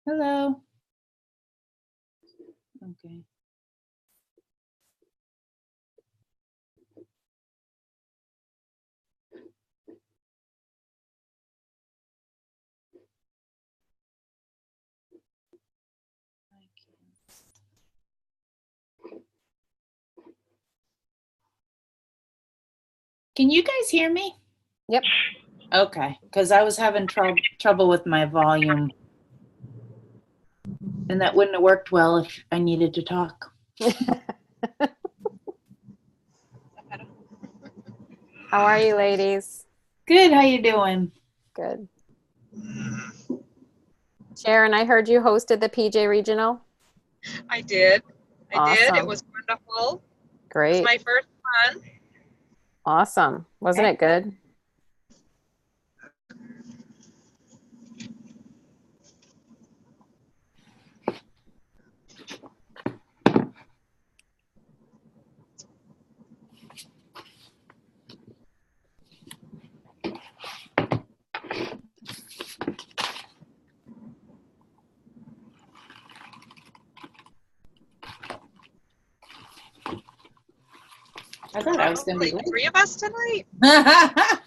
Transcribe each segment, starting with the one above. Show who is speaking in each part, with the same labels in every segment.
Speaker 1: Hello. Okay. Can you guys hear me?
Speaker 2: Yep.
Speaker 1: Okay, because I was having trouble with my volume. And that wouldn't have worked well if I needed to talk.
Speaker 2: How are you, ladies?
Speaker 1: Good, how you doing?
Speaker 2: Good. Sharon, I heard you hosted the PJ Regional.
Speaker 3: I did. I did. It
Speaker 2: Awesome.
Speaker 3: was wonderful. It was
Speaker 2: Great.
Speaker 3: my first one.
Speaker 2: Awesome. Wasn't it good?
Speaker 1: I thought I was going to be
Speaker 3: Only
Speaker 1: late.
Speaker 3: 3 of us tonight.
Speaker 2: I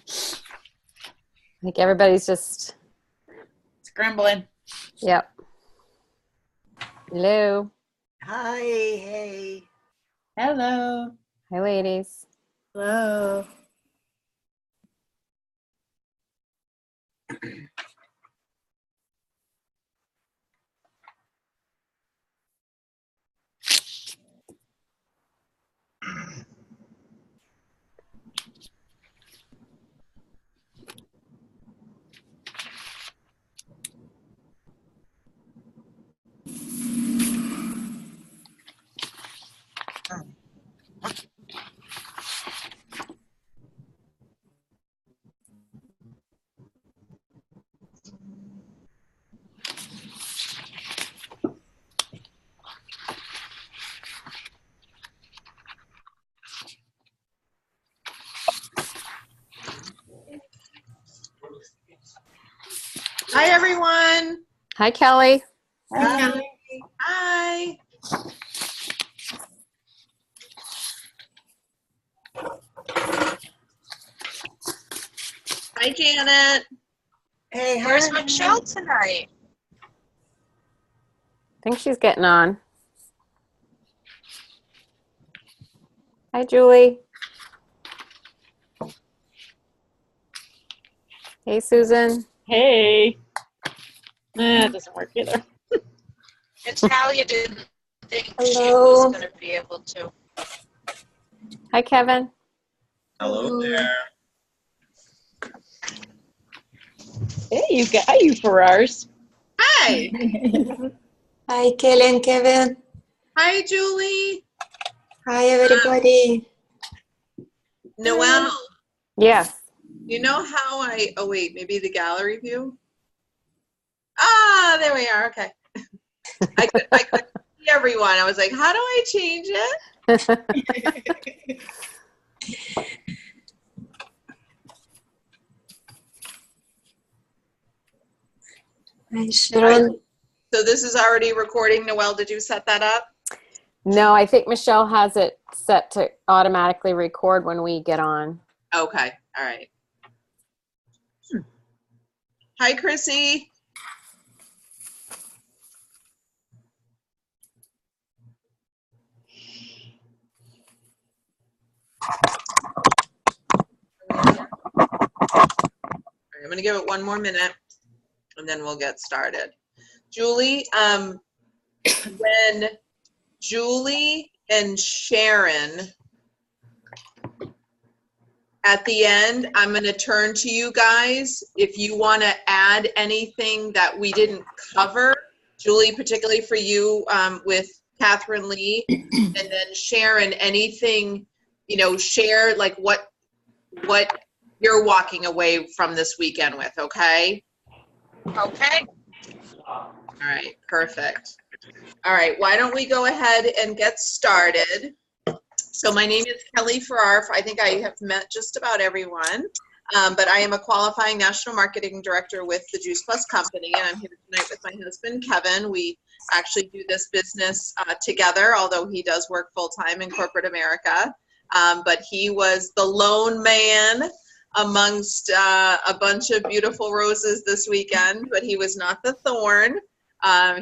Speaker 2: think everybody's just,
Speaker 1: Scrambling.
Speaker 2: yep. Hello.
Speaker 4: Hi, hey.
Speaker 1: Hello.
Speaker 2: Hi, ladies.
Speaker 4: Hello.
Speaker 3: Hi, everyone.
Speaker 2: Hi, Kelly.
Speaker 4: Hi.
Speaker 3: Hi. Hi, Janet.
Speaker 4: Hey, hi.
Speaker 3: Where's Michelle tonight?
Speaker 2: I think she's getting on. Hi, Julie. Hey, Susan.
Speaker 5: Hey. It doesn't work either.
Speaker 3: Natalia didn't think she
Speaker 2: Hello.
Speaker 3: was going to be able to.
Speaker 2: Hi, Kevin.
Speaker 6: Hello there.
Speaker 5: Hey, you got you Ferrars.
Speaker 3: Hi.
Speaker 7: Hi, Kelly and Kevin.
Speaker 3: Hi, Julie.
Speaker 7: Hi, everybody.
Speaker 3: Noelle,
Speaker 2: Yes.
Speaker 3: you know how oh, wait, maybe the gallery view? Ah, there we are. Okay. I could see everyone. I was like, how do I change it?
Speaker 7: Hi, Sharon.
Speaker 3: So this is already recording. Noelle, did you set that up?
Speaker 2: No, I think Michelle has it set to automatically record when we get on.
Speaker 3: Okay. All right. Hi, Chrissy. I'm going to give it one more minute, and then we'll get started. Julie, when Julie and Sharon, at the end, I'm going to turn to you guys. If you want to add anything that we didn't cover, Julie, particularly for you with Catherine Lee, and then Sharon, anything, you know, share like what you're walking away from this weekend with, okay? Okay. All right, perfect. All right, why don't we go ahead and get started? So my name is Kelly Farrar. I think I have met just about everyone. But I am a qualifying national marketing director with the Juice Plus Company, and I'm here tonight with my husband, Kevin. We actually do this business together, although he does work full-time in corporate America. But he was the lone man amongst a bunch of beautiful roses this weekend, but he was not the thorn.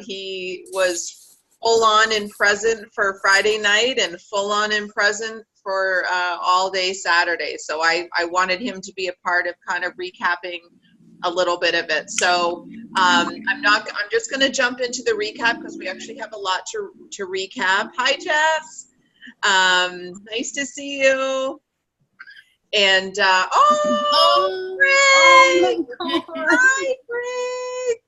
Speaker 3: He was full on and present for Friday night and full on and present for all day Saturday. So I wanted him to be a part of kind of recapping a little bit of it. So I'm just going to jump into the recap because we actually have a lot to recap. Hi, Jess. Nice to see you. And Greg! Hi, Greg!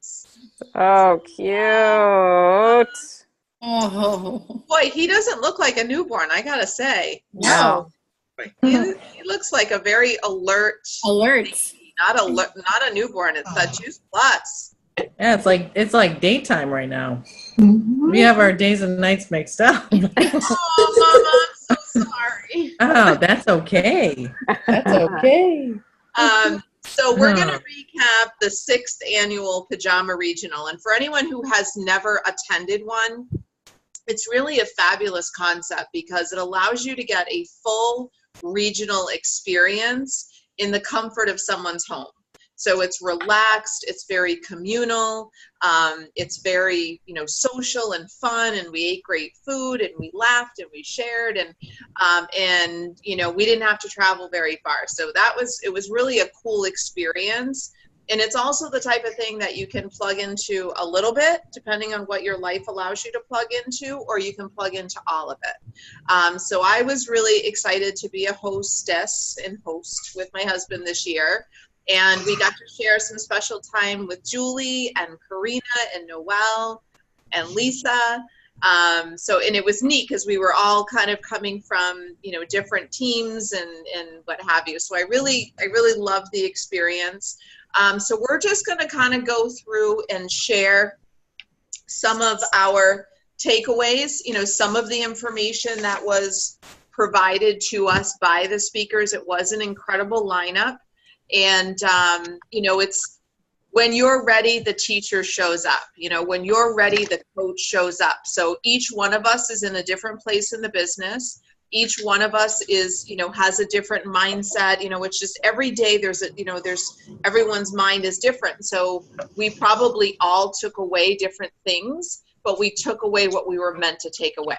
Speaker 2: Oh, cute.
Speaker 1: Oh,
Speaker 3: Boy, he doesn't look like a newborn, I gotta say.
Speaker 1: no.
Speaker 3: He looks like a very alert,
Speaker 1: Alert.
Speaker 3: not a newborn. It's that Juice Plus.
Speaker 8: Yeah, it's like daytime right now.
Speaker 7: Mhm.
Speaker 8: We have our days and nights mixed up.
Speaker 3: Oh, Mama, I'm so sorry.
Speaker 8: Oh, that's okay. That's okay.
Speaker 3: So we're going to recap the 6th annual Pajama Regional. And for anyone who has never attended one, it's really a fabulous concept because it allows you to get a full regional experience in the comfort of someone's home. So it's relaxed, it's very communal, it's very, social and fun, and we ate great food, and we laughed, and we shared, and we didn't have to travel very far. So it was really a cool experience. And it's also the type of thing that you can plug into a little bit, depending on what your life allows you to plug into, or you can plug into all of it. So I was really excited to be a hostess and host with my husband this year. And we got to share some special time with Julie and Karina and Noelle and Lisa. And it was neat because we were all kind of coming from, different teams and what have you. So I really loved the experience. So we're just going to kind of go through and share some of our takeaways, some of the information that was provided to us by the speakers. It was an incredible lineup. And, it's when you're ready, the teacher shows up. When you're ready, the coach shows up. So each one of us is in a different place in the business. Each one of us is, has a different mindset. It's just every day everyone's mind is different. So we probably all took away different things, but we took away what we were meant to take away.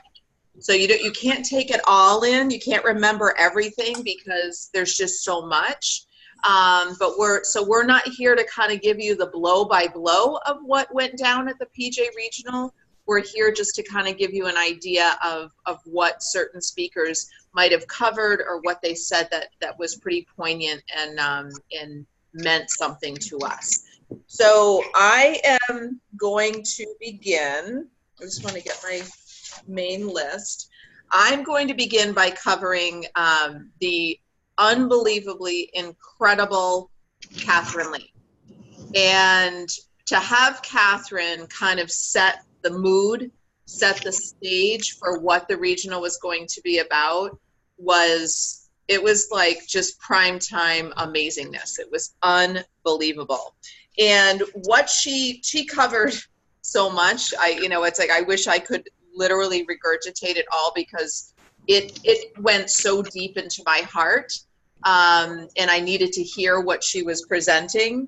Speaker 3: So you can't take it all in. You can't remember everything because there's just so much. But we're not here to kind of give you the blow by blow of what went down at the PJ Regional. We're here just to kind of give you an idea of what certain speakers might have covered or what they said that was pretty poignant and meant something to us. So I am going to begin. I just want to get my main list. I'm going to begin by covering the unbelievably incredible Catherine Lee. And to have Catherine kind of set the mood, set the stage for what the regional was going to be about was like just prime time amazingness. It was unbelievable. And what she covered so much, it's like I wish I could literally regurgitate it all because it went so deep into my heart, and I needed to hear what she was presenting.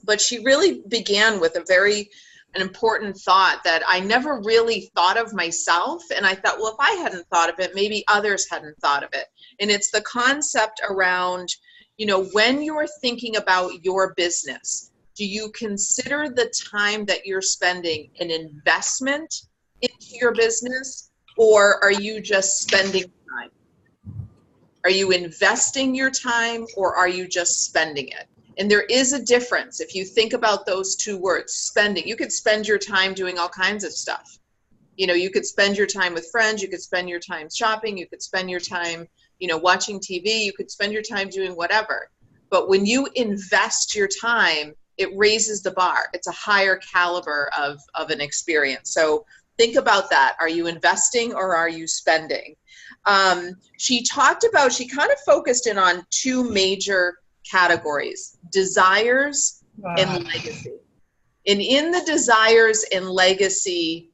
Speaker 3: But she really began with an important thought that I never really thought of myself, and I thought, well, if I hadn't thought of it, maybe others hadn't thought of it. And it's the concept around, when you're thinking about your business, do you consider the time that you're spending an investment into your business, or are you just spending time? Are you investing your time, or are you just spending it? And there is a difference. If you think about those two words, spending, you could spend your time doing all kinds of stuff. You could spend your time with friends, you could spend your time shopping, you could spend your time, watching TV, you could spend your time doing whatever. But when you invest your time, it raises the bar. It's a higher caliber of an experience. So think about that. Are you investing or are you spending? She kind of focused in on two major categories: desires and legacy. And in the desires and legacy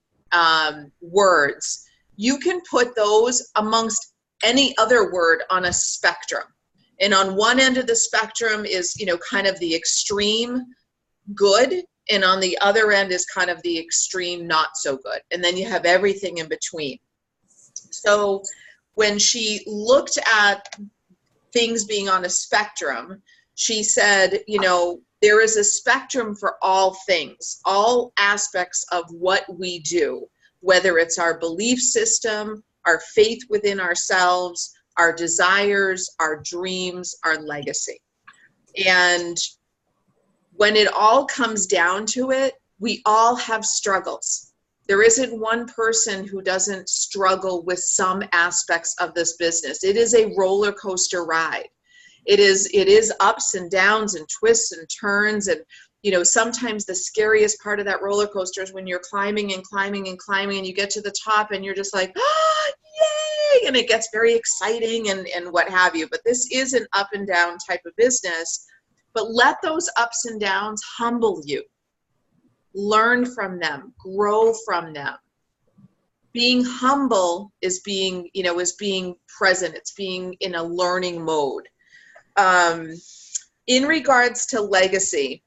Speaker 3: words, you can put those amongst any other word on a spectrum. And on one end of the spectrum is, you know, kind of the extreme good, and on the other end is kind of the extreme not so good. And then you have everything in between. So when she looked at things being on a spectrum, she said, you know, there is a spectrum for all things, all aspects of what we do, whether it's our belief system, our faith within ourselves, our desires, our dreams, our legacy. And when it all comes down to it, we all have struggles. There isn't one person who doesn't struggle with some aspects of this business. It is a roller coaster ride. It is ups and downs and twists and turns. And, you know, sometimes the scariest part of that roller coaster is when you're climbing and climbing and climbing, and you get to the top and you're just like, oh, yay! And it gets very exciting and what have you. But this is an up and down type of business. But let those ups and downs humble you. Learn from them, grow from them. Being humble is being, you know, is being present. It's being in a learning mode. In regards to legacy,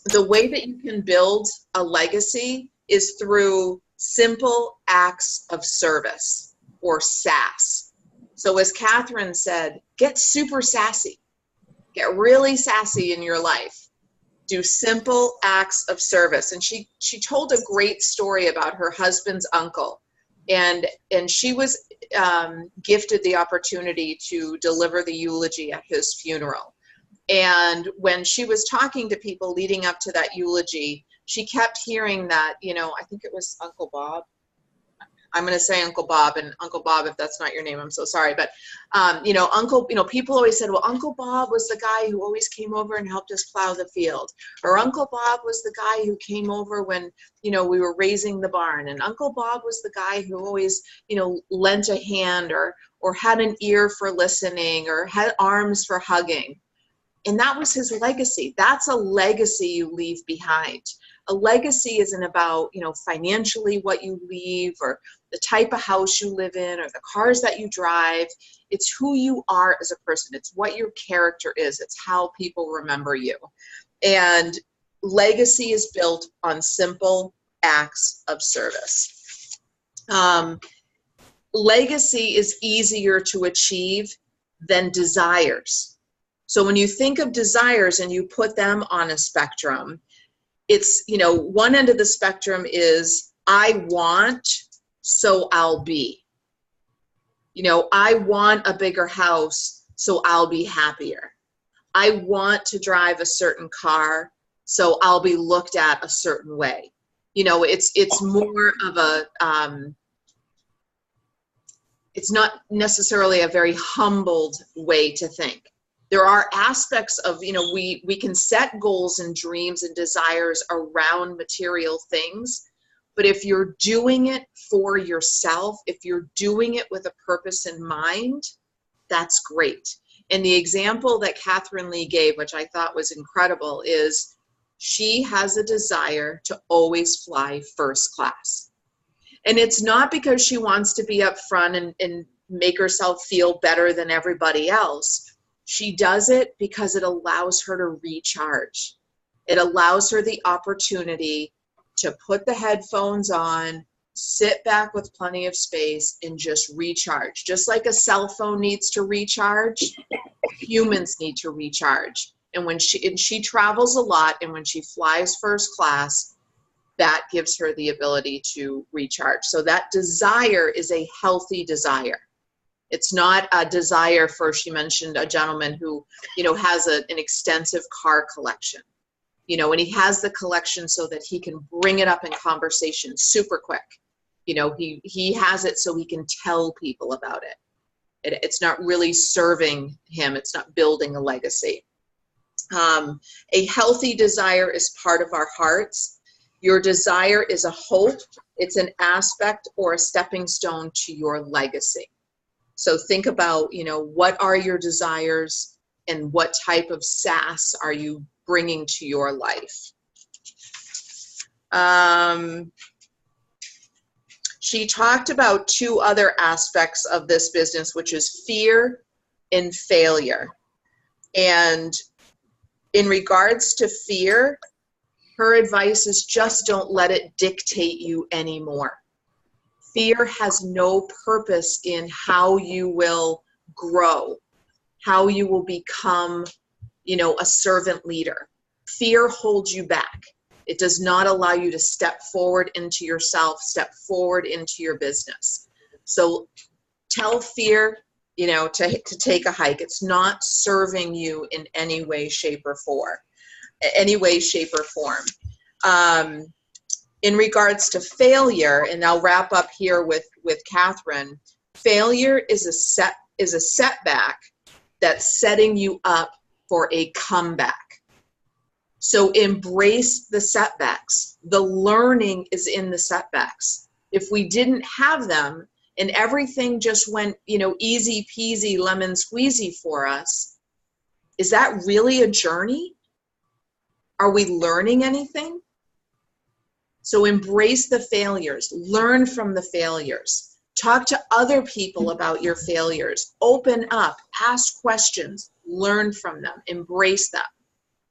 Speaker 3: the way that you can build a legacy is through simple acts of service, or SAS. So as Catherine said, get super sassy. Get really sassy in your life. Do simple acts of service. And she told a great story about her husband's uncle. And she was gifted the opportunity to deliver the eulogy at his funeral. And when she was talking to people leading up to that eulogy, she kept hearing that, you know, I think it was Uncle Bob. I'm going to say Uncle Bob, and Uncle Bob, if that's not your name, I'm so sorry. But, you know, people always said, well, Uncle Bob was the guy who always came over and helped us plow the field. Or Uncle Bob was the guy who came over when, you know, we were raising the barn. And Uncle Bob was the guy who always, you know, lent a hand or had an ear for listening or had arms for hugging. And that was his legacy. That's a legacy you leave behind. A legacy isn't about, you know, financially what you leave or the type of house you live in or the cars that you drive. It's who you are as a person. It's what your character is. It's how people remember you. And legacy is built on simple acts of service. Legacy is easier to achieve than desires. So when you think of desires and you put them on a spectrum, it's, you know, one end of the spectrum is I want, so I'll be. You know, I want a bigger house, so I'll be happier. I want to drive a certain car, so I'll be looked at a certain way. You know, it's more of a, it's not necessarily a very humbled way to think. There are aspects of, you know, we can set goals and dreams and desires around material things, but if you're doing it for yourself, if you're doing it with a purpose in mind, that's great. And the example that Catherine Lee gave, which I thought was incredible, is she has a desire to always fly first class. And it's not because she wants to be up front and make herself feel better than everybody else. She does it because it allows her to recharge. It allows her the opportunity to put the headphones on, sit back with plenty of space, and just recharge. Just like a cell phone needs to recharge, humans need to recharge. And when she travels a lot, and when she flies first class, that gives her the ability to recharge. So that desire is a healthy desire. It's not a desire for, she mentioned a gentleman who, you know, has an extensive car collection, you know, and he has the collection so that he can bring it up in conversation super quick. You know, he has it so he can tell people about it. It's not really serving him. It's not building a legacy. A healthy desire is part of our hearts. Your desire is a hope. It's an aspect or a stepping stone to your legacy. So think about, you know, what are your desires? and what type of SaaS are you bringing to your life? She talked about two other aspects of this business, which is fear and failure. And in regards to fear, her advice is just don't let it dictate you anymore. Fear has no purpose in how you will grow, how you will become, a servant leader. Fear holds you back. It does not allow you to step forward into yourself, step forward into your business. So tell fear, to take a hike. It's not serving you in any way, shape, or form. In regards to failure, and I'll wrap up here with Catherine, failure is a setback that's setting you up for a comeback. So embrace the setbacks. The learning is in the setbacks. If we didn't have them and everything just went, easy peasy lemon squeezy for us, is that really a journey? Are we learning anything? So embrace the failures. Learn from the failures. Talk to other people about your failures. Open up. Ask questions. Learn from them. Embrace them.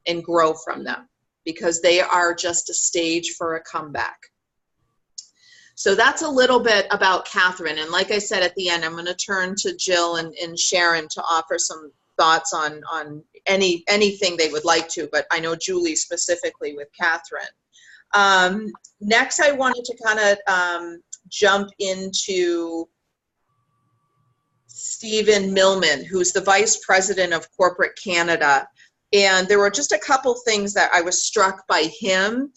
Speaker 3: And grow from them, because they are just a stage for a comeback. So that's a little bit about Catherine. And like I said at the end, I'm going to turn to Jill and Sharon to offer some thoughts on anything they would like to, but I know Julie specifically with Catherine. Next, I wanted to kind of jump into Stephen Millman, who's the Vice President of Corporate Canada. And there were just a couple things that I was struck by him.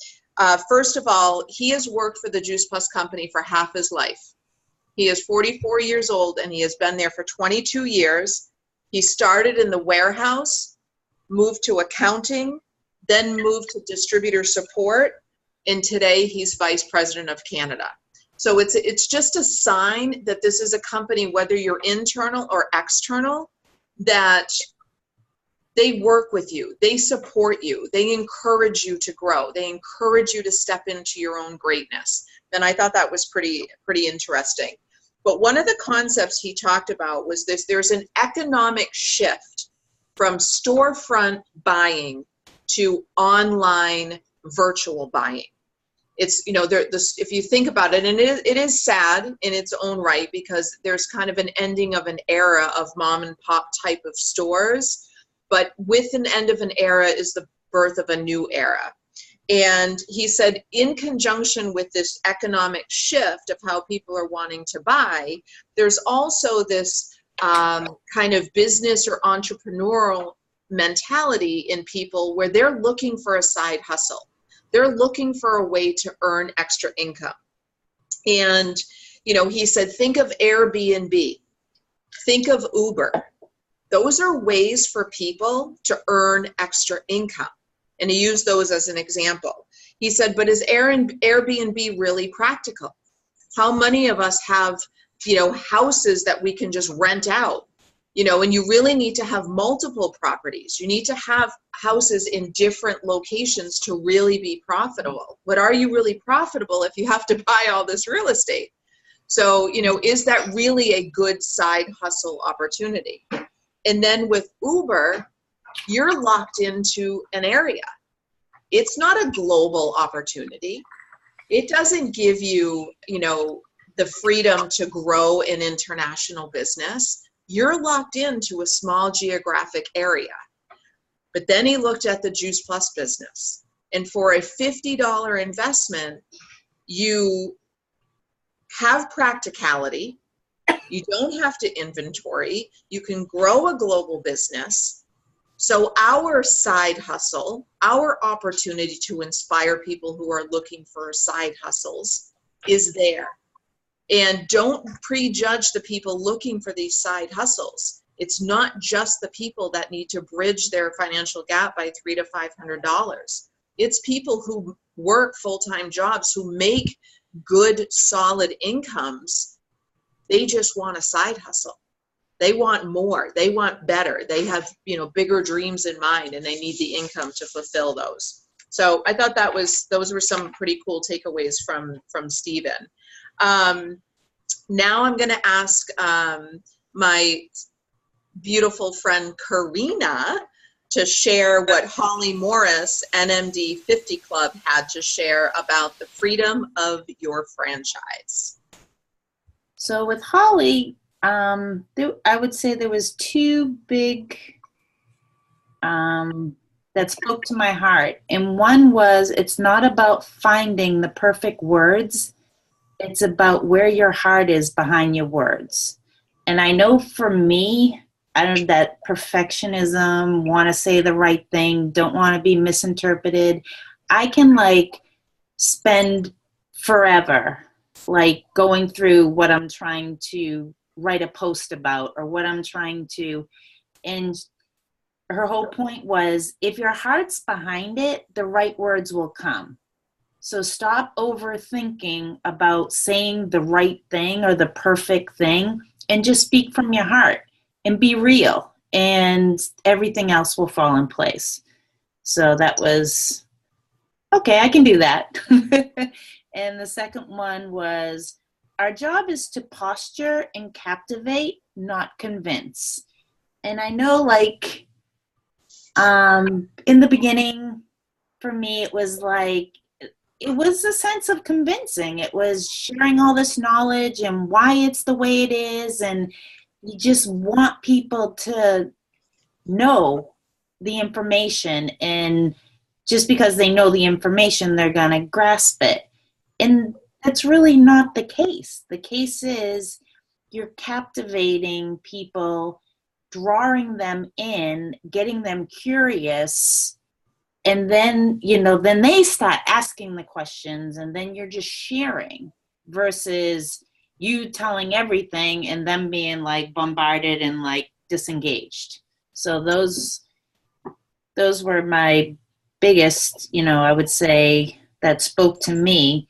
Speaker 3: First of all, he has worked for the Juice Plus company for half his life. He is 44 years old and he has been there for 22 years. He started in the warehouse, moved to accounting, then moved to distributor support, and today he's Vice President of Canada. So it's just a sign that this is a company, whether you're internal or external, that they work with you, they support you, they encourage you to grow, they encourage you to step into your own greatness. And I thought that was pretty interesting. But one of the concepts he talked about was this: there's an economic shift from storefront buying to online virtual buying. It's, if you think about it, and it is sad in its own right, because there's kind of an ending of an era of mom and pop type of stores. But with an end of an era is the birth of a new era. And he said, in conjunction with this economic shift of how people are wanting to buy, there's also this kind of business or entrepreneurial mentality in people where they're looking for a side hustle. They're looking for a way to earn extra income. And, he said, think of Airbnb, think of Uber. Those are ways for people to earn extra income. And he used those as an example. He said, but is Airbnb really practical? How many of us have, houses that we can just rent out? And you really need to have multiple properties. You need to have houses in different locations to really be profitable. But are you really profitable if you have to buy all this real estate? So, is that really a good side hustle opportunity? And then with Uber, you're locked into an area. It's not a global opportunity. It doesn't give you, the freedom to grow an international business. You're locked into a small geographic area. But then he looked at the Juice Plus business. And for a $50 investment, you have practicality. You don't have to inventory. You can grow a global business. So our side hustle, our opportunity to inspire people who are looking for side hustles is there. And don't prejudge the people looking for these side hustles. It's not just the people that need to bridge their financial gap by $300 to $500. It's people who work full-time jobs, who make good, solid incomes. They just want a side hustle. They want more. They want better. They have, bigger dreams in mind, and they need the income to fulfill those. So I thought those were some pretty cool takeaways from Stephen. Now I'm going to ask my beautiful friend Karina to share what Holly Morris, NMD 50 Club, had to share about the freedom of your franchise.
Speaker 1: So with Holly, I would say there was two big that spoke to my heart. And one was, it's not about finding the perfect words. It's about where your heart is behind your words. And I know for me, I don't know that perfectionism, want to say the right thing, don't want to be misinterpreted. I can spend forever going through what I'm trying to write a post about or what I'm trying to, and her whole point was, if your heart's behind it, the right words will come. So stop overthinking about saying the right thing or the perfect thing, and just speak from your heart and be real, and everything else will fall in place. So that was, okay, I can do that. And the second one was, our job is to posture and captivate, not convince. And I know in the beginning, for me, it was it was a sense of convincing. It was sharing all this knowledge and why it's the way it is. And you just want people to know the information. And just because they know the information, they're going to grasp it. And that's really not the case. The case is you're captivating people, drawing them in, getting them curious, and then, then they start asking the questions, and then you're just sharing versus you telling everything and them being bombarded and disengaged. So those were my biggest, I would say, that spoke to me.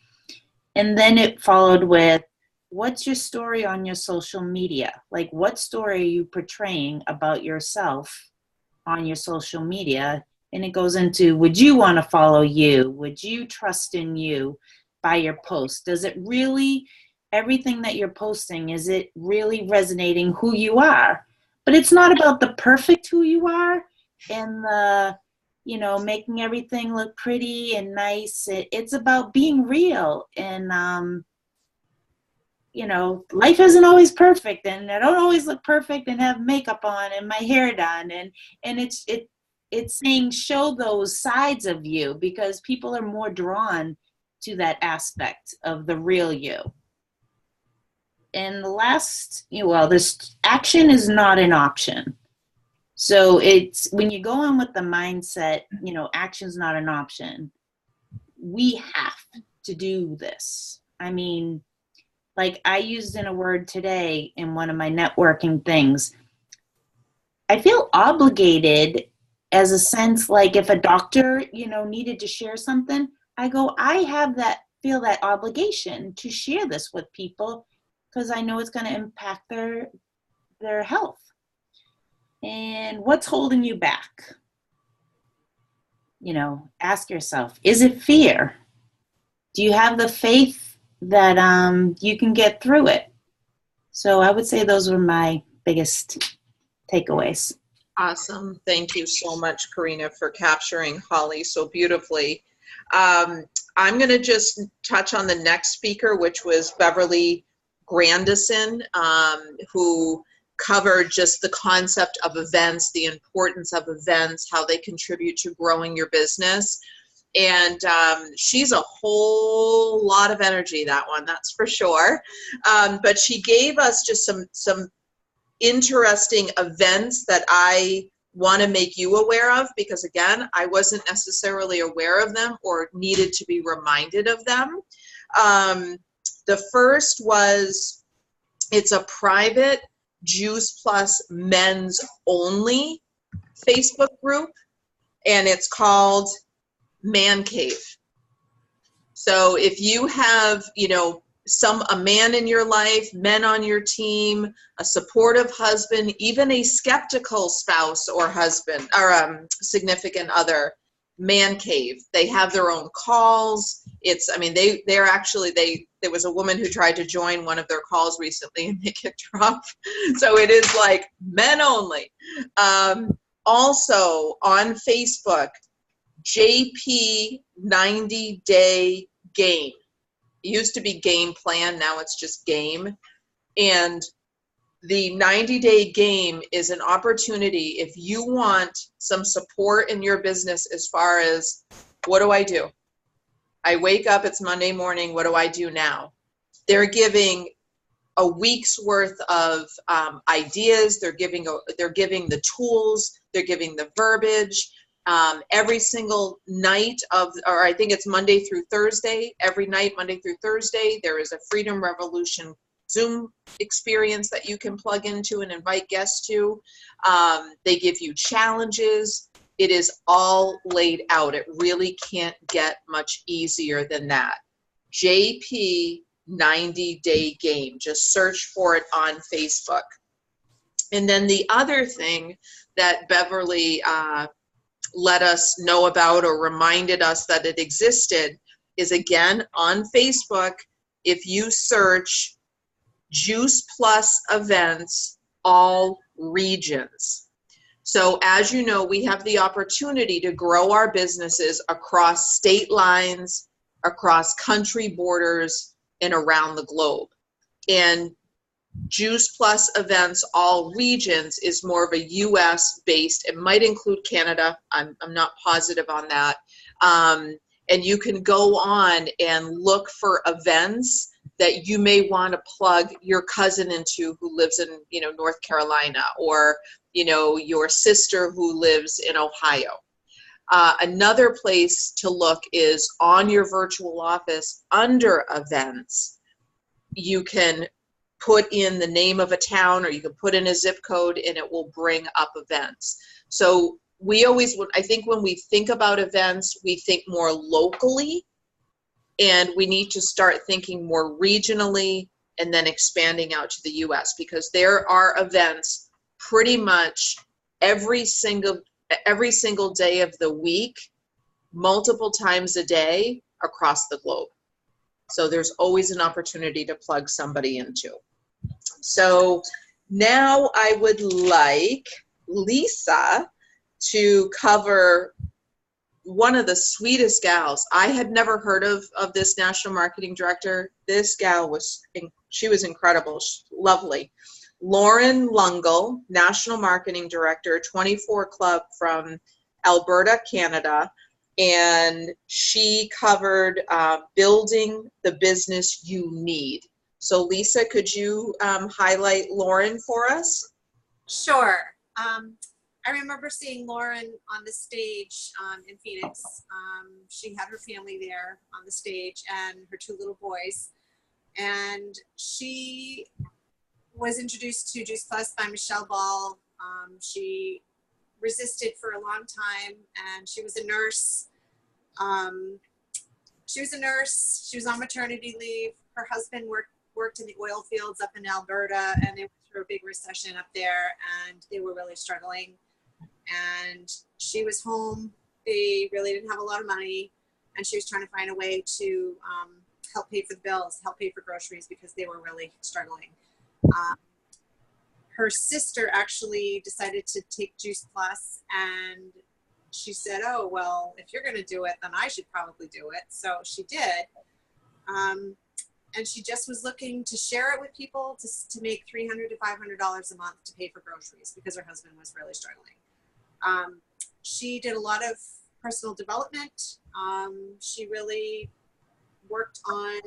Speaker 1: And then it followed with, what's your story on your social media? What story are you portraying about yourself on your social media? And it goes into, would you want to follow you? Would you trust in you by your post? Does it really, everything that you're posting, is it really resonating who you are? But it's not about the perfect who you are and the, making everything look pretty and nice. It's about being real. And, life isn't always perfect, and I don't always look perfect and have makeup on and my hair done. And it's saying, show those sides of you, because people are more drawn to that aspect of the real you. And the last, this action is not an option. So it's when you go in with the mindset, action's not an option. We have to do this. I mean, I used in a word today in one of my networking things. I feel obligated, as a sense, if a doctor, needed to share something, I go, I feel that obligation to share this with people, because I know it's going to impact their health. And what's holding you back? Ask yourself, is it fear? Do you have the faith that you can get through it? So I would say those were my biggest takeaways.
Speaker 3: Awesome. Thank you so much, Karina, for capturing Holly so beautifully. I'm going to just touch on the next speaker, which was Beverly Grandison, who covered just the concept of events, the importance of events, how they contribute to growing your business. And she's a whole lot of energy, that one, that's for sure. But she gave us just some interesting events that I want to make you aware of, because again, I wasn't necessarily aware of them or needed to be reminded of them. The first was, it's a private Juice Plus men's only Facebook group, and it's called Man Cave. So if you have, a man in your life, men on your team, a supportive husband, even a skeptical spouse or husband or significant other. Man cave. They have their own calls. There was a woman who tried to join one of their calls recently and they get dropped. So it is like men only. Also on Facebook, JP 90 Day Game. It used to be game plan, now it's just game. And the 90-day game is an opportunity if you want some support in your business as far as, what do I do? I wake up, it's Monday morning, what do I do now? They're giving a week's worth of ideas. They're giving the tools. They're giving the verbiage. Every single night or I think it's Monday through Thursday, every night, Monday through Thursday, there is a Freedom Revolution Zoom experience that you can plug into and invite guests to. They give you challenges. It is all laid out. It really can't get much easier than that. JP 90-Day Game. Just search for it on Facebook. And then the other thing that Beverly let us know about or reminded us that it existed is, again, on Facebook, if you search Juice Plus Events, all regions. So as you know, we have the opportunity to grow our businesses across state lines, across country borders, and around the globe. And Juice Plus Events, all regions, is more of a US based. It might include Canada. I'm not positive on that. And you can go on and look for events that you may want to plug your cousin into who lives in, North Carolina, or, your sister who lives in Ohio. Another place to look is on your virtual office under events. You can put in the name of a town, or you can put in a zip code, and it will bring up events. So I think when we think about events, we think more locally, and we need to start thinking more regionally and then expanding out to the US, because there are events pretty much every single day of the week, multiple times a day across the globe. So there's always an opportunity to plug somebody into. So now I would like Lisa to cover one of the sweetest gals. I had never heard of this national marketing director. This gal she was incredible, lovely. Lauren Lungle, national marketing director, 24 Club from Alberta, Canada. And she covered building the business you need. So Lisa, could you highlight Lauren for us?
Speaker 9: Sure. I remember seeing Lauren on the stage in Phoenix. She had her family there on the stage and her two little boys. And she was introduced to Juice Plus by Michelle Ball. She resisted for a long time, and she was a nurse. She was on maternity leave. Her husband worked in the oil fields up in Alberta, and they went through a big recession up there, and they were really struggling. And she was home. They really didn't have a lot of money, and she was trying to find a way to help pay for the bills, help pay for groceries, because they were really struggling. Her sister actually decided to take Juice Plus, and she said, oh, well, if you're going to do it, then I should probably do it. So she did. And she just was looking to share it with people to make $300 to $500 a month to pay for groceries, because her husband was really struggling. She did a lot of personal development. She really worked on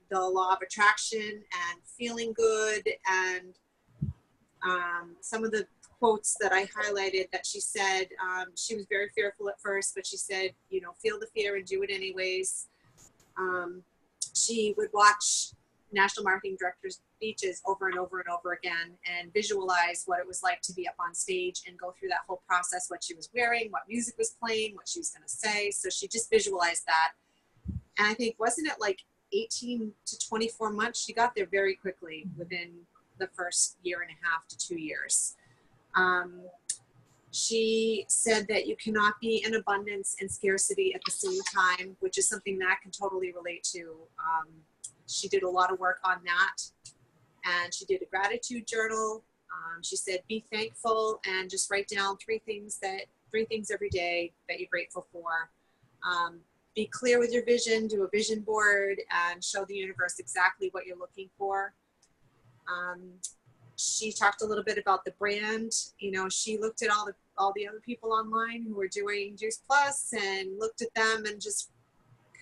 Speaker 9: the law of attraction and feeling good, and some of the quotes that I highlighted that she said, she was very fearful at first, but she said, feel the fear and do it anyways. She would watch national marketing directors' speeches over and over and over again and visualize what it was like to be up on stage and go through that whole process, what she was wearing, what music was playing, what she was going to say. So she just visualized that. And I think, wasn't it like 18 to 24 months. She got there very quickly within the first year and a half to 2 years. She said that you cannot be in abundance and scarcity at the same time, which is something that I can totally relate to. She did a lot of work on that, and she did a gratitude journal. She said, be thankful and just write down three things every day that you're grateful for. Be clear with your vision, do a vision board, and show the universe exactly what you're looking for. She talked a little bit about the brand. You know, she looked at all the other people online who were doing Juice Plus and looked at them and just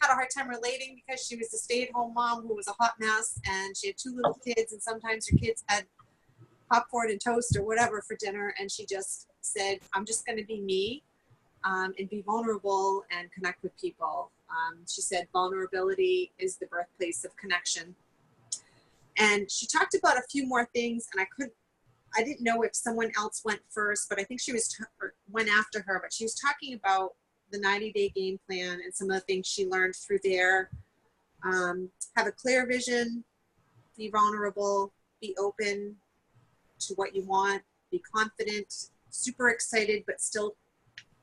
Speaker 9: had a hard time relating because she was a stay-at-home mom who was a hot mess, and she had 2 little kids, and sometimes her kids had popcorn and toast or whatever for dinner, and she just said, I'm just going to be me and be vulnerable and connect with people. She said vulnerability is the birthplace of connection. And she talked about a few more things, and I didn't know if someone else went first, but I think she went after her, but she was talking about the 90-day game plan and some of the things she learned through there. Have a clear vision, be vulnerable, be open to what you want, be confident, super excited, but still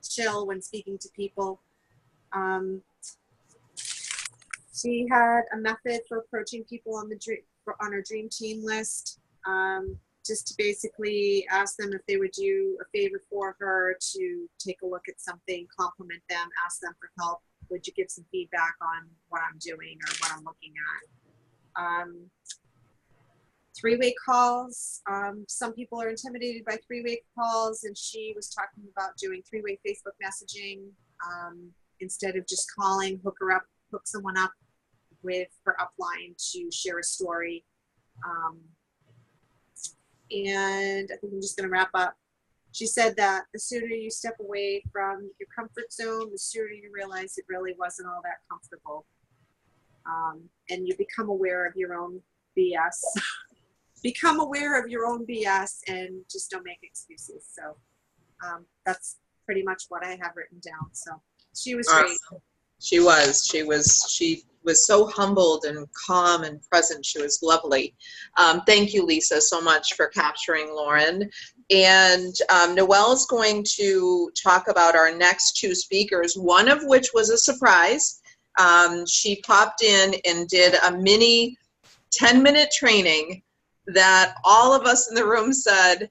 Speaker 9: chill when speaking to people. She had a method for approaching people on her dream team list, just to basically ask them if they would do a favor for her, to take a look at something, compliment them, ask them for help. Would you give some feedback on what I'm doing or what I'm looking at? 3-way calls. Some people are intimidated by 3-way calls, and she was talking about doing 3-way Facebook messaging instead of just calling. Hook someone up with her upline to share a story. And I think I'm just going to wrap up. She said that the sooner you step away from your comfort zone, the sooner you realize it really wasn't all that comfortable. And you become aware of your own BS. Become aware of your own BS and just don't make excuses. So that's pretty much what I have written down. So she was great.
Speaker 3: She was so humbled and calm and present. She was lovely. Thank you, Lisa, so much for capturing Lauren. And Noelle's going to talk about our next 2 speakers, one of which was a surprise. She popped in and did a mini 10-minute training that all of us in the room said,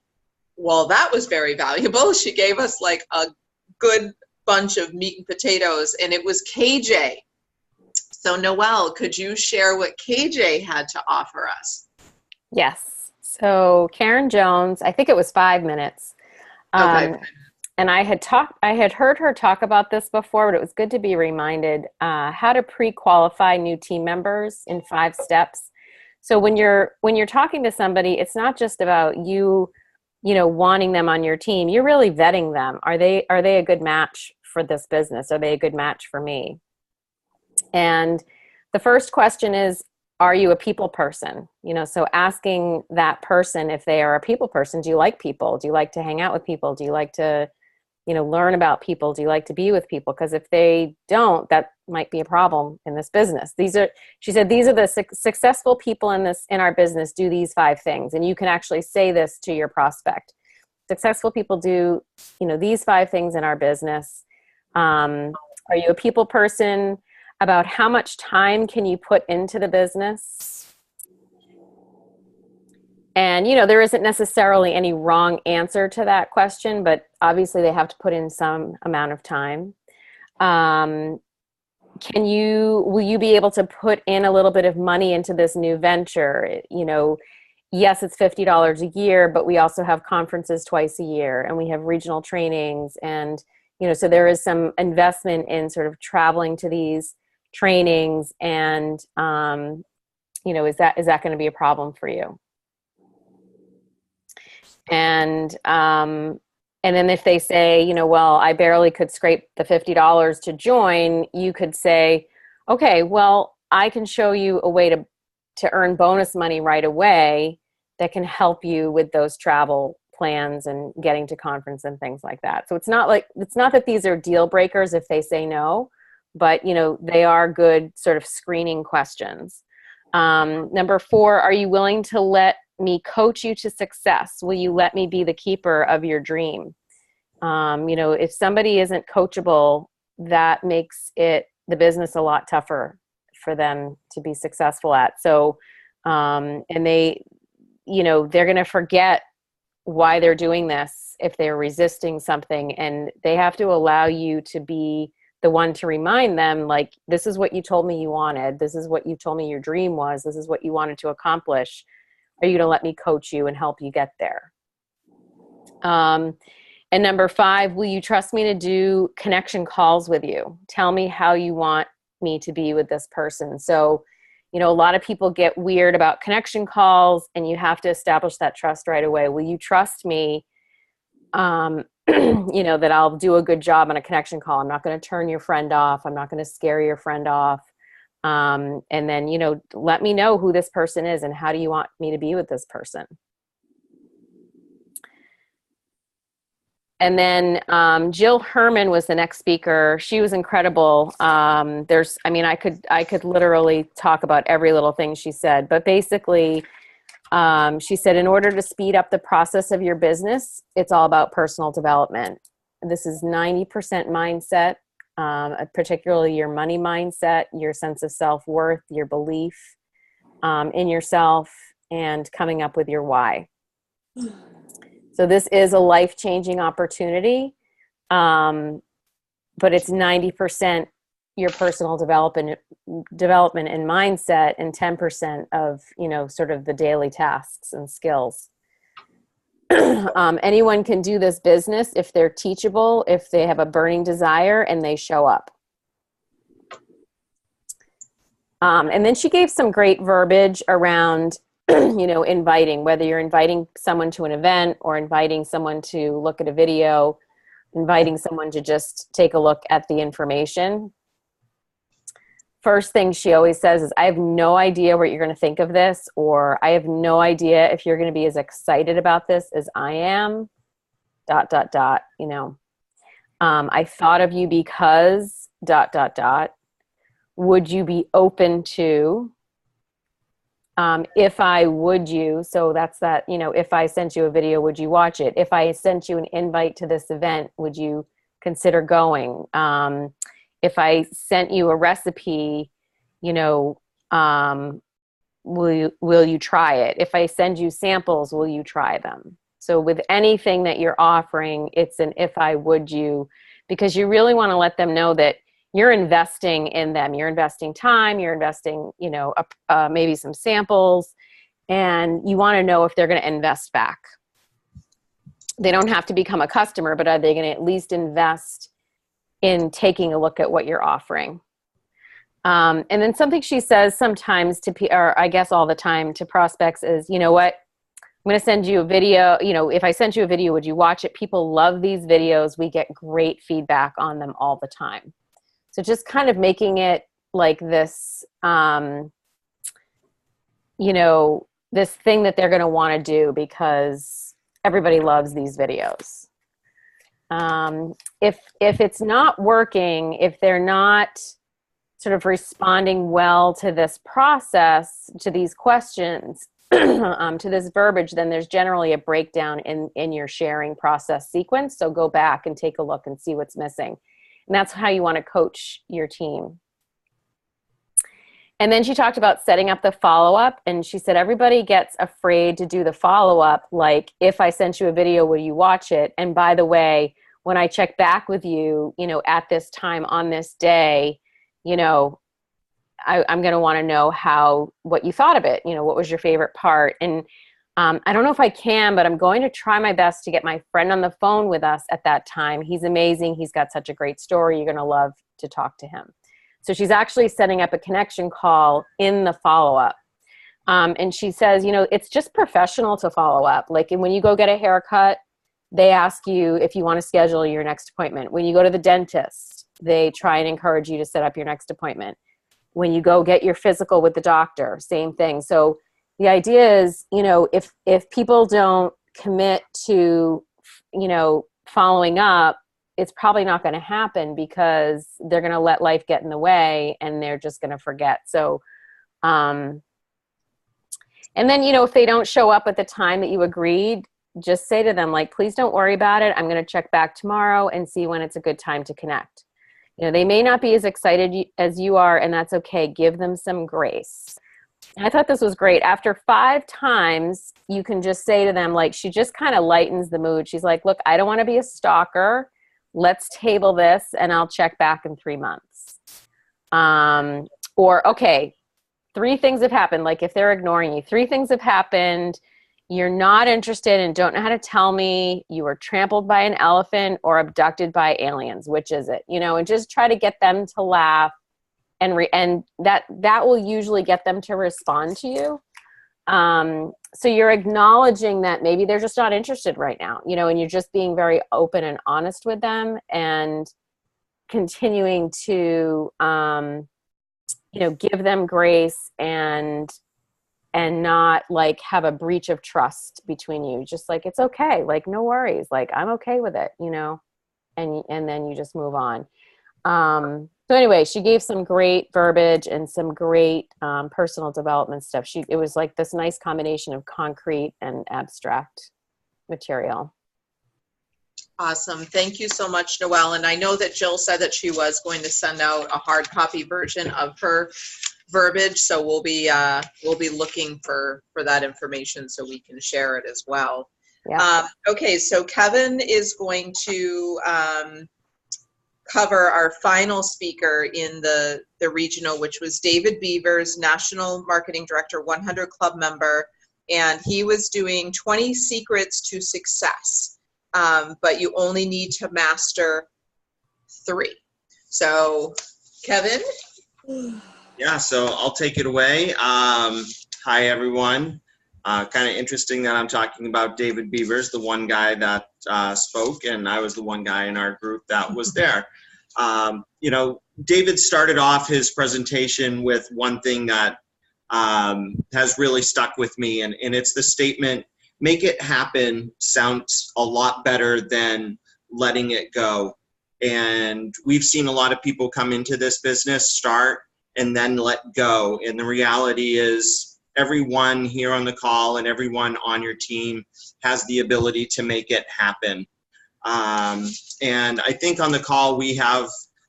Speaker 3: well, that was very valuable. She gave us like a good bunch of meat and potatoes, and it was KJ. So Noelle, could you share what KJ had to offer us?
Speaker 2: Yes. So Karen Jones, I think it was 5 minutes.
Speaker 3: Okay.
Speaker 2: And I had heard her talk about this before, but it was good to be reminded how to pre-qualify new team members in 5 steps. So when you're talking to somebody, it's not just about you wanting them on your team. You're really vetting them. Are they a good match for this business? Are they a good match for me? And the first question is, are you a people person? So asking that person if they are a people person. Do you like people? Do you like to hang out with people? Do you like to, learn about people? Do you like to be with people? Because if they don't, that might be a problem in this business. She said, these are the successful people in our business do these 5 things. And you can actually say this to your prospect. Successful people do, these 5 things in our business. Are you a people person? About how much time can you put into the business? And, there isn't necessarily any wrong answer to that question, but obviously they have to put in some amount of time. Will you be able to put in a little bit of money into this new venture? Yes, it's $50 a year, but we also have conferences twice a year, and we have regional trainings. And, so there is some investment in sort of traveling to these trainings, and is that going to be a problem for you? And then if they say, well, I barely could scrape the $50 to join, you could say, okay, well, I can show you a way to earn bonus money right away that can help you with those travel plans and getting to conference and things like that. So it's not that these are deal breakers if they say no, but they are good sort of screening questions. Number 4, are you willing to let me coach you to success? Will you let me be the keeper of your dream? If somebody isn't coachable, that makes the business a lot tougher for them to be successful at. So, and they're going to forget why they're doing this if they're resisting something, and they have to allow you to be the one to remind them, like, this is what you told me you wanted. This is what you told me your dream was. This is what you wanted to accomplish. Are you going to let me coach you and help you get there? And number 5, will you trust me to do connection calls with you? Tell me how you want me to be with this person. So, a lot of people get weird about connection calls, and you have to establish that trust right away. Will you trust me, that I'll do a good job on a connection call? I'm not going to turn your friend off. I'm not going to scare your friend off. And then, let me know who this person is and how do you want me to be with this person? And then Jill Herman was the next speaker. She was incredible. I could literally talk about every little thing she said, but basically she said, in order to speed up the process of your business, it's all about personal development. This is 90% mindset, particularly your money mindset, your sense of self-worth, your belief in yourself, and coming up with your why. So this is a life-changing opportunity, but it's 90% your personal development and mindset, and 10% of, sort of the daily tasks and skills. Anyone can do this business if they're teachable, if they have a burning desire, and they show up. And then she gave some great verbiage around inviting, whether you're inviting someone to an event or inviting someone to look at a video, inviting someone to just take a look at the information. First thing she always says is, I have no idea what you're going to think of this, or I have no idea if you're going to be as excited about this as I am, ... I thought of you because ... Would you be open to... if I would you, so that's that, if I sent you a video, would you watch it? If I sent you an invite to this event, would you consider going? If I sent you a recipe, will you try it? If I send you samples, will you try them? So with anything that you're offering, it's an if I would you, because you really want to let them know that you're investing in them. You're investing time, you're investing, maybe some samples, and you want to know if they're going to invest back. They don't have to become a customer, but are they going to at least invest in taking a look at what you're offering? And then something she says sometimes or I guess all the time to prospects is, you know what, I'm going to send you a video. If I sent you a video, would you watch it? People love these videos. We get great feedback on them all the time. So just kind of making it like this, this thing that they're going to want to do because everybody loves these videos. If it's not working, if they're not sort of responding well to this process, to these questions, to this verbiage, then there's generally a breakdown in your sharing process sequence. So go back and take a look and see what's missing. And that's how you want to coach your team. And then she talked about setting up the follow-up, and she said everybody gets afraid to do the follow-up, like, if I sent you a video, will you watch it? And by the way, when I check back with you, at this time on this day, I'm going to want to know what you thought of it. What was your favorite part? And I don't know if I can, but I'm going to try my best to get my friend on the phone with us at that time. He's amazing. He's got such a great story. You're going to love to talk to him. So she's actually setting up a connection call in the follow-up. And she says, it's just professional to follow up. Like when you go get a haircut, they ask you if you want to schedule your next appointment. When you go to the dentist, they try and encourage you to set up your next appointment. When you go get your physical with the doctor, same thing. So the idea is, if people don't commit to, following up, it's probably not going to happen because they're going to let life get in the way and they're just going to forget. So, and then, you know, if they don't show up at the time that you agreed, just say to them, like, please don't worry about it. I'm going to check back tomorrow and see when it's a good time to connect. You know, they may not be as excited as you are, and that's okay. Give them some grace. And I thought this was great. After 5 times, you can just say to them, like, she just kind of lightens the mood. She's like, look, I don't want to be a stalker. Let's table this, and I'll check back in 3 months. Or, okay, 3 things have happened. Like, if they're ignoring you, 3 things have happened. You're not interested and don't know how to tell me. You were trampled by an elephant or abducted by aliens. Which is it? You know, and just try to get them to laugh. And that will usually get them to respond to you. So you're acknowledging that maybe they're just not interested right now, you know, and you're just being very open and honest with them and continuing to, you know, give them grace and not like have a breach of trust between you. Just like, it's okay. Like, no worries. Like, I'm okay with it, you know, and then you just move on. So anyway, she gave some great verbiage and some great personal development stuff. It was like this nice combination of concrete and abstract material.
Speaker 3: Awesome. Thank you so much, Noelle. And I know that Jill said that she was going to send out a hard copy version of her verbiage. So we'll be looking for that information so we can share it as well.
Speaker 2: Yeah.
Speaker 3: Okay, so Kevin is going to cover our final speaker in the regional, which was David Beavers, National Marketing Director, 100 Club member, and he was doing 20 secrets to success, but you only need to master 3. So, Kevin?
Speaker 6: Yeah, so I'll take it away. Hi, everyone. Kind of interesting that I'm talking about David Beavers, the one guy that spoke, and I was the one guy in our group that was there. You know, David started off his presentation with one thing that has really stuck with me, and it's the statement, make it happen sounds a lot better than letting it go. And we've seen a lot of people come into this business, start, and then let go. And the reality is everyone here on the call and everyone on your team has the ability to make it happen. And I think on the call we have,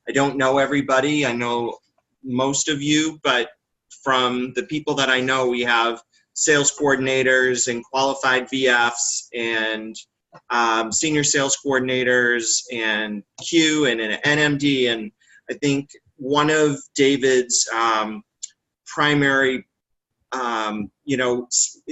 Speaker 6: I don't know everybody, I know most of you, but from the people that I know, we have sales coordinators and qualified VFs and senior sales coordinators and Q and an NMD. And I think one of David's primary, you know,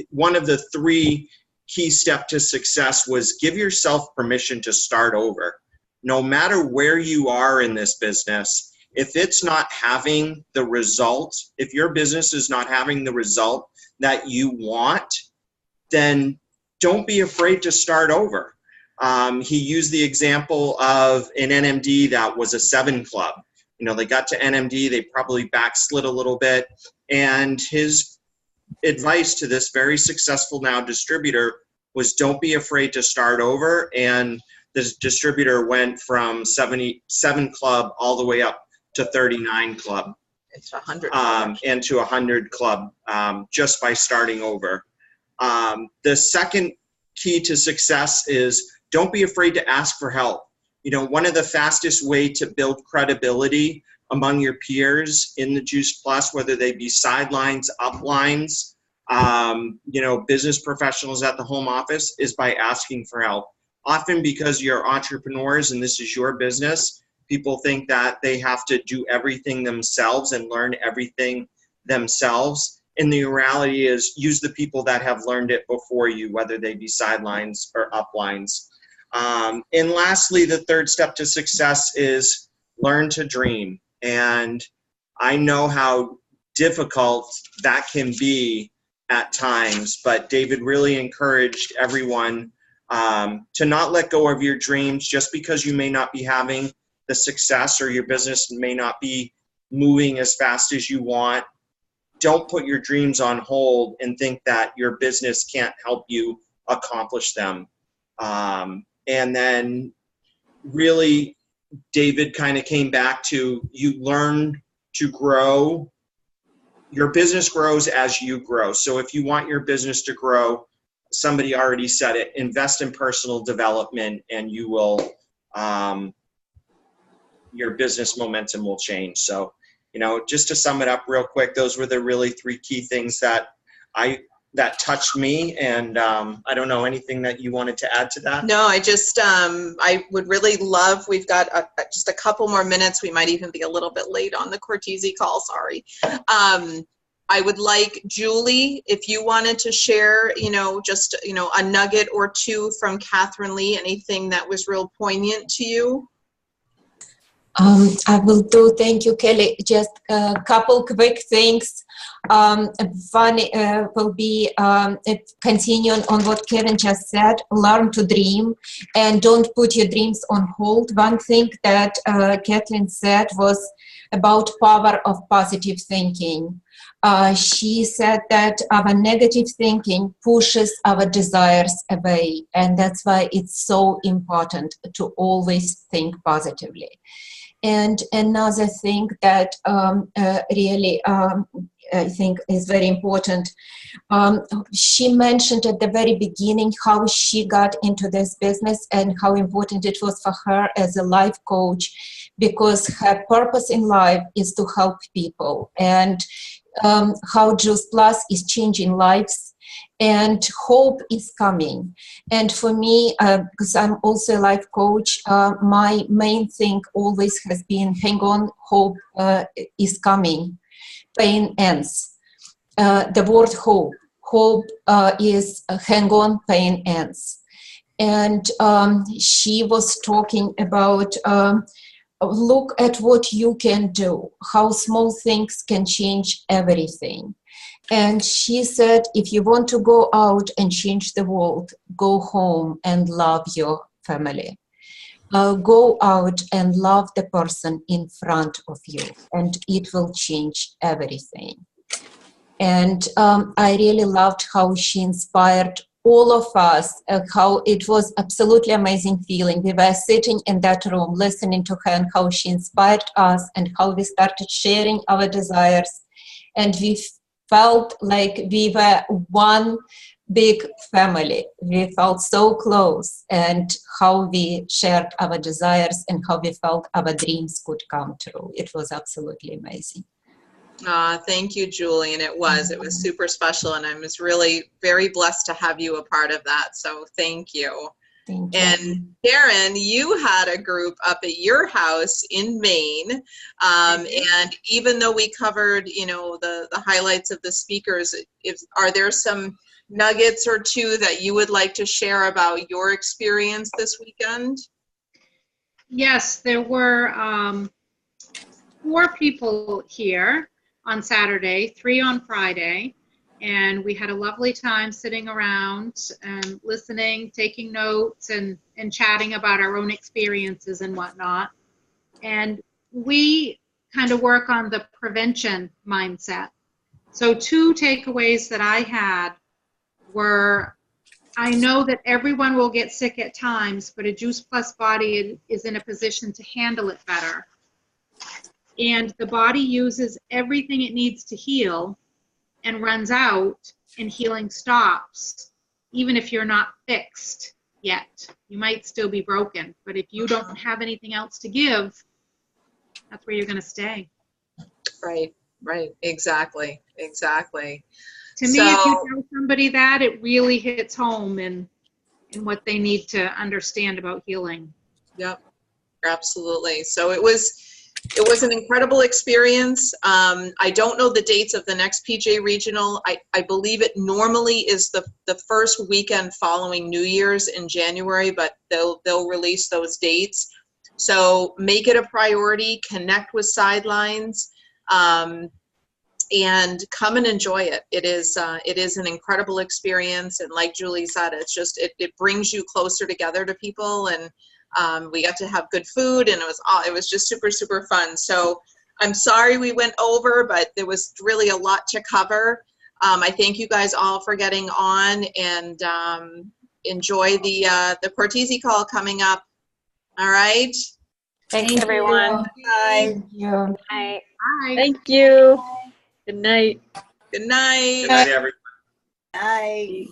Speaker 6: one of the 3 key steps to success was give yourself permission to start over. No matter where you are in this business, if it's not having the result, if your business is not having the result that you want, then don't be afraid to start over. He used the example of an NMD that was a 7 club. You know, they got to NMD, they probably backslid a little bit, and his advice to this very successful now distributor was don't be afraid to start over. And this distributor went from 77 club all the way up to 39 club.
Speaker 3: It's 100.
Speaker 6: And to 100 club just by starting over. The second key to success is don't be afraid to ask for help. You know, one of the fastest way to build credibility among your peers in the Juice Plus, whether they be sidelines, uplines, you know, business professionals at the home office, is by asking for help. Often because you're entrepreneurs and this is your business, people think that they have to do everything themselves and learn everything themselves. And the reality is use the people that have learned it before you, whether they be sidelines or uplines. And lastly, the third step to success is learn to dream. And I know how difficult that can be at times, but David really encouraged everyone to not let go of your dreams just because you may not be having the success or your business may not be moving as fast as you want. Don't put your dreams on hold and think that your business can't help you accomplish them. And then really, David kind of came back to, you learn to grow. Your business grows as you grow. So if you want your business to grow, somebody already said it, invest in personal development, and you will, your business momentum will change. So, you know, just to sum it up real quick, those were the really 3 key things that touched me. And I don't know, anything that you wanted to add to that?
Speaker 3: No, I just, I would really love, we've got just a couple more minutes. We might even be a little bit late on the Cortese call, sorry. I would like Julie, if you wanted to share, you know, just, you know, a nugget or 2 from Catherine Lee, anything that was real poignant to you.
Speaker 7: I will do. Thank you, Kelly. Just a couple quick things. One will be continuing on what Kevin just said. Learn to dream and don't put your dreams on hold. One thing that Kathleen said was about power of positive thinking. She said that our negative thinking pushes our desires away, and that's why it's so important to always think positively. And another thing that really I think is very important, she mentioned at the very beginning how she got into this business and how important it was for her as a life coach, because her purpose in life is to help people, and how Juice Plus is changing lives, and hope is coming. And for me, because I'm also a life coach, my main thing always has been hang on, hope is coming, pain ends. The word hope is hang on, pain ends. And she was talking about look at what you can do, how small things can change everything. And she said, if you want to go out and change the world, go home and love your family. Go out and love the person in front of you, and it will change everything. And I really loved how she inspired all of us, how it was absolutely amazing feeling. We were sitting in that room listening to her and how she inspired us and how we started sharing our desires. And we felt like we were one big family. We felt so close, and how we shared our desires and how we felt our dreams could come true. It was absolutely amazing.
Speaker 3: Thank you, Julie. And it was super special. And I was really very blessed to have you a part of that. So thank you.
Speaker 7: Thank you.
Speaker 3: And Karen, you had a group up at your house in Maine. And even though we covered, you know, the highlights of the speakers, are there some nuggets or 2 that you would like to share about your experience this weekend?
Speaker 10: Yes, there were 4 people here on Saturday, 3 on Friday, and we had a lovely time sitting around and listening, taking notes, and chatting about our own experiences and whatnot. And we kind of work on the prevention mindset. So 2 takeaways that I had were, I know that everyone will get sick at times, but a Juice Plus body is in a position to handle it better. And the body uses everything it needs to heal and runs out, and healing stops, even if you're not fixed yet. You might still be broken, but if you don't have anything else to give, that's where you're going to stay.
Speaker 3: Right, exactly.
Speaker 10: To me, if you tell somebody that, it really hits home in what they need to understand about healing.
Speaker 3: Yep, absolutely. So it was an incredible experience. I don't know the dates of the next PJ Regional. I believe it normally is the first weekend following New Year's in January, but they'll release those dates. So make it a priority, connect with Sidelines, and come and enjoy it. It is an incredible experience, and like Julie said, it's just it brings you closer together to people, and we got to have good food, and it was just super fun. So I'm sorry we went over, but there was really a lot to cover. I thank you guys all for getting on, and enjoy the Cortese call coming up All right.
Speaker 2: Thanks, everyone.
Speaker 4: Bye.
Speaker 7: Thank you.
Speaker 2: Bye.
Speaker 10: Bye.
Speaker 5: Thank you. Good night.
Speaker 3: Good night.
Speaker 6: Good night, everyone.
Speaker 4: Bye.